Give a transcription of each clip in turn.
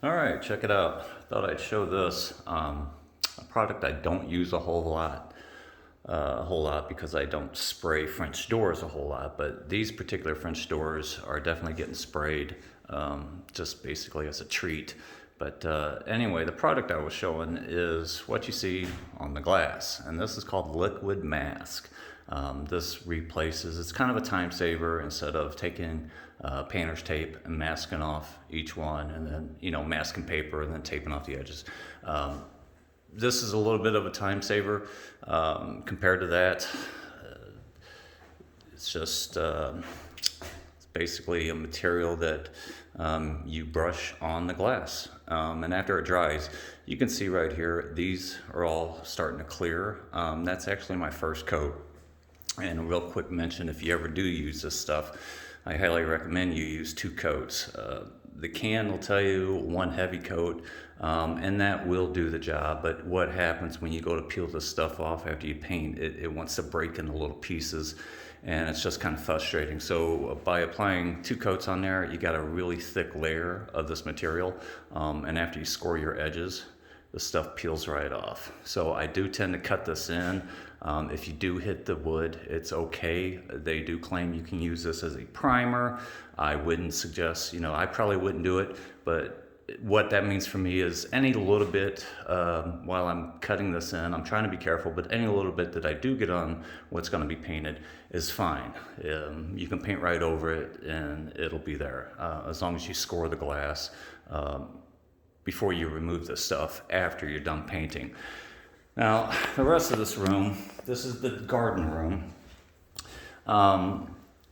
All right, check it out. Thought I'd show this a product I don't use a whole lot because I don't spray French doors a whole lot. But these particular French doors are definitely getting sprayed, just basically as a treat. But anyway, the product I was showing is what you see on the glass, and this is called Liquid Mask. This replaces, it's kind of a time saver instead of taking painter's tape and masking off each one and then, masking paper and then taping off the edges. This is a little bit of a time saver compared to that. It's just it's basically a material that you brush on the glass. And after it dries, you can see right here, these are all starting to clear. That's actually my first coat. And a real quick mention, if you ever do use this stuff, I highly recommend you use 2 coats. The can will tell you 1 heavy coat, and that will do the job. But what happens when you go to peel this stuff off after you paint, it wants to break into little pieces, and it's just kind of frustrating. So by applying 2 coats on there, you got a really thick layer of this material, and after you score your edges, the stuff peels right off. So I do tend to cut this in. If you do hit the wood, it's okay. They do claim you can use this as a primer. I wouldn't suggest, I probably wouldn't do it, but what that means for me is any little bit, while I'm cutting this in, I'm trying to be careful, but any little bit that I do get on what's going to be painted is fine. You can paint right over it and it'll be there, as long as you score the glass before you remove this stuff after you're done painting. Now, the rest of this room, this is the garden room.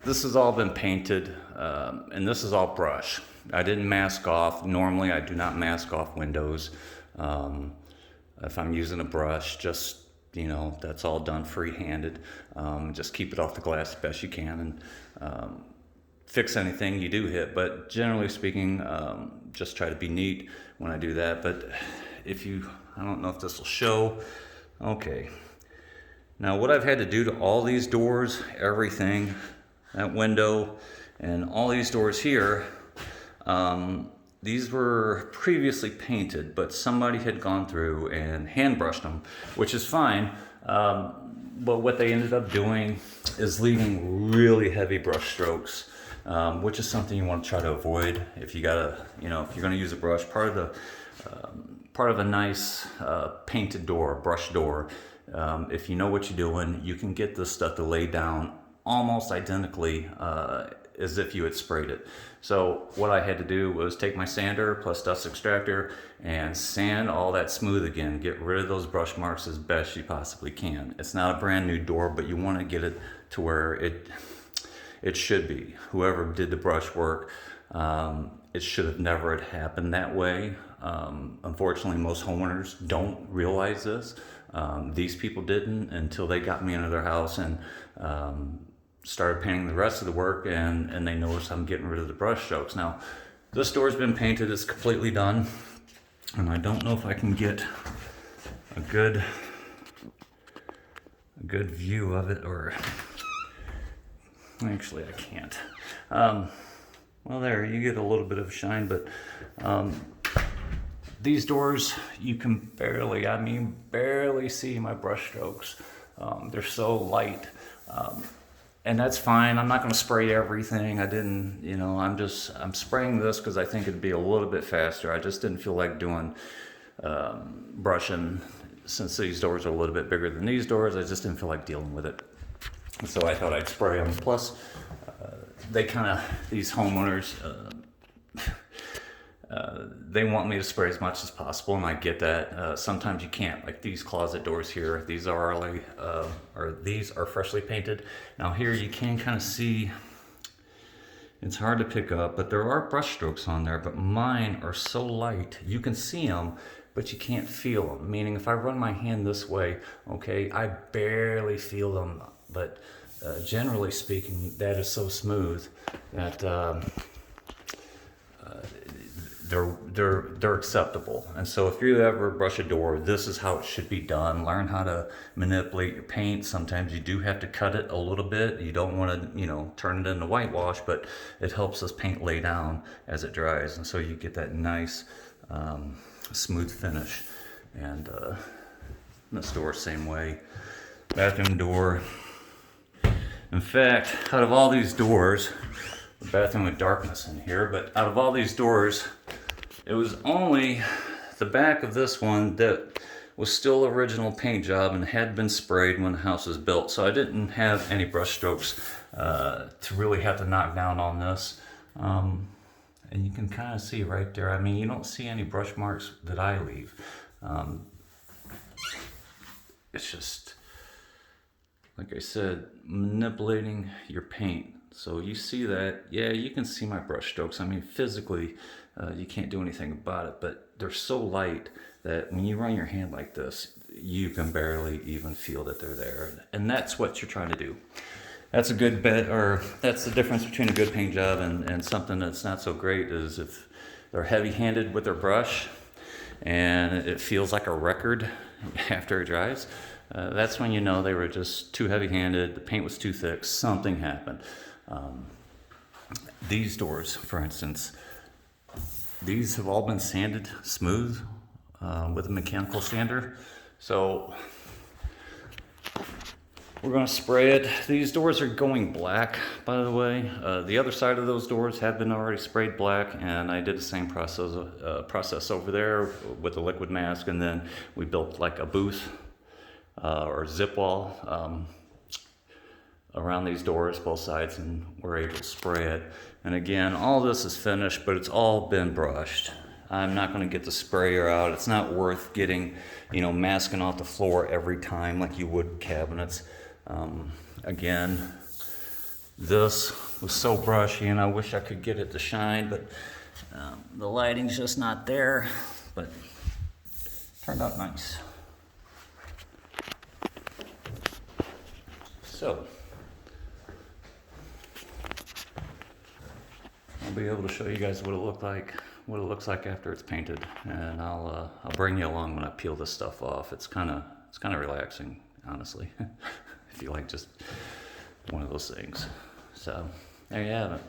This has all been painted, and this is all brush. I didn't mask off. Normally, I do not mask off windows. If I'm using a brush, just, that's all done free-handed. Just keep it off the glass as best you can, and fix anything you do hit. But generally speaking, just try to be neat when I do that. But I don't know if this will show. Okay. Now what I've had to do to all these doors, everything, that window, and all these doors here, these were previously painted, but somebody had gone through and hand brushed them, which is fine. But what they ended up doing is leaving really heavy brush strokes, which is something you want to try to avoid. If you gotta, if you're gonna use a brush, part of a nice painted door, brush door, if you know what you're doing, you can get this stuff to lay down almost identically as if you had sprayed it. So what I had to do was take my sander plus dust extractor and sand all that smooth again, get rid of those brush marks as best you possibly can. It's not a brand new door, but you want to get it to where it should be. Whoever did the brush work, it should have never had happened that way. Unfortunately, most homeowners don't realize this. These people didn't until they got me into their house and started painting the rest of the work, and they noticed I'm getting rid of the brush strokes. Now, this door's been painted, it's completely done, and I don't know if I can get a good view of it, or actually I can't. Well, there, you get a little bit of shine, but these doors, you can barely see my brush strokes. They're so light. And that's fine. I'm not going to spray everything. I didn't, I'm spraying this because I think it'd be a little bit faster. I just didn't feel like doing brushing since these doors are a little bit bigger than these doors. I just didn't feel like dealing with it. So I thought I'd spray them. Plus, these homeowners, they want me to spray as much as possible, and I get that. Sometimes you can't, like these closet doors here. These are these are freshly painted. Now here you can kind of see, it's hard to pick up, but there are brush strokes on there, but mine are so light, you can see them, but you can't feel them. Meaning if I run my hand this way, okay, I barely feel them, but generally speaking, that is so smooth that they're acceptable. And so if you ever brush a door, this is how it should be done. Learn how to manipulate your paint. Sometimes you do have to cut it a little bit. You don't want to, turn it into whitewash, but it helps this paint lay down as it dries. And so you get that nice smooth finish. And this door, same way. Bathroom door. In fact, out of all these doors, the bathroom with darkness in here, but out of all these doors, it was only the back of this one that was still original paint job and had been sprayed when the house was built. So I didn't have any brush strokes to really have to knock down on this. And you can kind of see right there, I mean, you don't see any brush marks that I leave. It's just, like I said, manipulating your paint. So you see that, yeah, you can see my brush strokes. I mean, physically, you can't do anything about it, but they're so light that when you run your hand like this, you can barely even feel that they're there. And that's what you're trying to do. That's a good bet, or that's the difference between a good paint job and something that's not so great, is if they're heavy-handed with their brush and it feels like a record after it dries. That's when you know they were just too heavy-handed, the paint was too thick, something happened. These doors, for instance, these have all been sanded smooth with a mechanical sander. So we're going to spray it. These doors are going black, by the way. The other side of those doors have been already sprayed black, and I did the same process over there with a liquid mask, and then we built like a booth or zip wall around these doors, both sides, and we're able to spray it. And again, all this is finished, but it's all been brushed. I'm not going to get the sprayer out. It's not worth getting, masking off the floor every time like you would cabinets. Again, this was so brushy, and I wish I could get it to shine, but the lighting's just not there. But turned out nice. So I'll be able to show you guys what it looks like after it's painted, and I'll bring you along when I peel this stuff off. It's kind of relaxing, honestly. I feel like just one of those things. So there you have it.